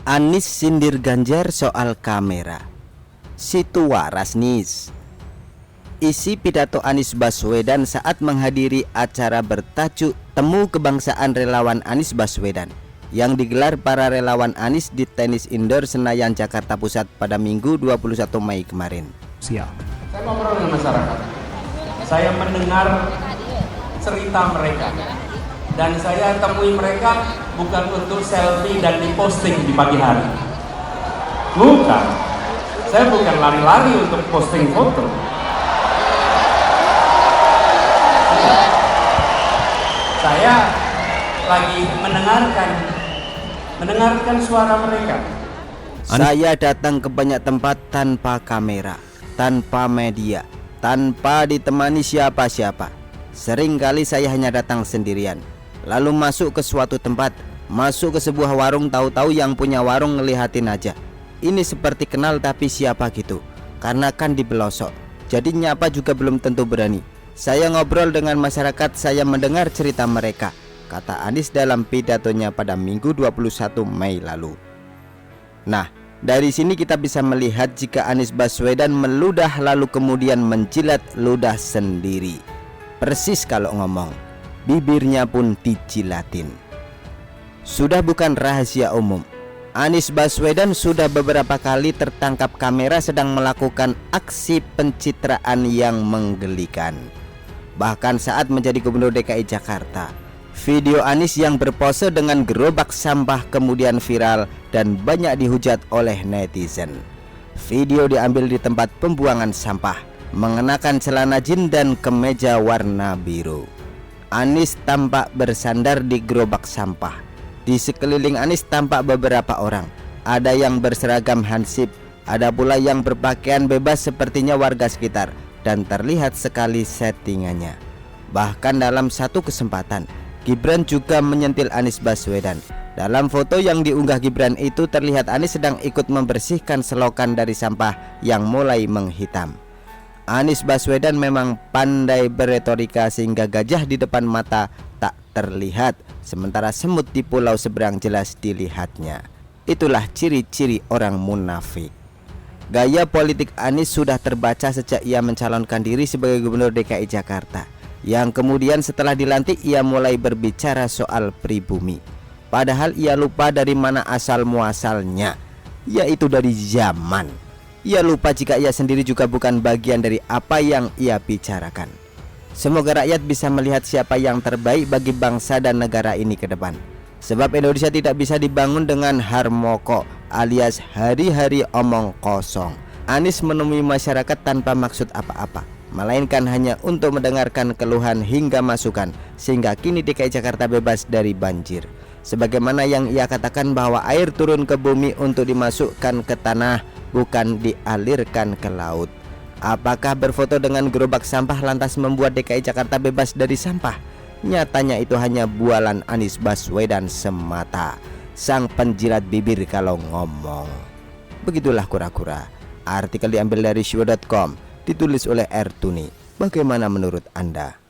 Anies sindir Ganjar soal kamera. Situ waras nis. Isi pidato Anies Baswedan saat menghadiri acara bertajuk Temu Kebangsaan Relawan Anies Baswedan yang digelar para relawan Anies di Tenis Indoor Senayan Jakarta Pusat pada Minggu 21 Mei kemarin. Siap. Saya ngobrol dengan masyarakat. Saya mendengar cerita mereka. Dan saya temui mereka bukan untuk selfie dan diposting di pagi hari. Bukan. Saya bukan lari-lari untuk posting foto. Saya lagi mendengarkan suara mereka. Saya datang ke banyak tempat tanpa kamera, tanpa media, tanpa ditemani siapa-siapa. Seringkali saya hanya datang sendirian, lalu masuk ke suatu tempat, masuk ke sebuah warung, tahu-tahu yang punya warung ngelihatin aja. Ini seperti kenal tapi siapa gitu, karena kan di pelosok, jadi nyapa juga belum tentu berani. Saya ngobrol dengan masyarakat, saya mendengar cerita mereka, kata Anies dalam pidatonya pada Minggu 21 Mei lalu. Nah, dari sini kita bisa melihat jika Anies Baswedan meludah lalu kemudian menjilat ludah sendiri. Persis kalau ngomong, bibirnya pun dijilatin. Sudah bukan rahasia umum, Anies Baswedan sudah beberapa kali tertangkap kamera sedang melakukan aksi pencitraan yang menggelikan. Bahkan saat menjadi Gubernur DKI Jakarta, video Anies yang berpose dengan gerobak sampah kemudian viral dan banyak dihujat oleh netizen. Video diambil di tempat pembuangan sampah, mengenakan celana jin dan kemeja warna biru. Anies tampak bersandar di gerobak sampah. Di sekeliling Anies tampak beberapa orang. Ada yang berseragam hansip, ada pula yang berpakaian bebas sepertinya warga sekitar, dan terlihat sekali settingannya. Bahkan dalam satu kesempatan, Gibran juga menyentil Anies Baswedan. Dalam foto yang diunggah Gibran itu terlihat Anies sedang ikut membersihkan selokan dari sampah yang mulai menghitam. Anies Baswedan memang pandai beretorika sehingga gajah di depan mata tak terlihat, sementara semut di pulau seberang jelas dilihatnya. Itulah ciri-ciri orang munafik. Gaya politik Anies sudah terbaca sejak ia mencalonkan diri sebagai Gubernur DKI Jakarta, yang kemudian setelah dilantik ia mulai berbicara soal pribumi. Padahal ia lupa dari mana asal muasalnya, yaitu dari zaman. Ia lupa jika ia sendiri juga bukan bagian dari apa yang ia bicarakan. Semoga rakyat bisa melihat siapa yang terbaik bagi bangsa dan negara ini ke depan. Sebab Indonesia tidak bisa dibangun dengan harmoko alias hari-hari omong kosong. Anies menemui masyarakat tanpa maksud apa-apa, melainkan hanya untuk mendengarkan keluhan hingga masukan, sehingga kini DKI Jakarta bebas dari banjir. Sebagaimana yang ia katakan bahwa air turun ke bumi untuk dimasukkan ke tanah, bukan dialirkan ke laut. Apakah berfoto dengan gerobak sampah lantas membuat DKI Jakarta bebas dari sampah? Nyatanya itu hanya bualan Anies Baswedan semata, sang penjilat bibir kalau ngomong. Begitulah kura-kura. Artikel diambil dari shwo.com, ditulis oleh Ertuni. Bagaimana menurut Anda?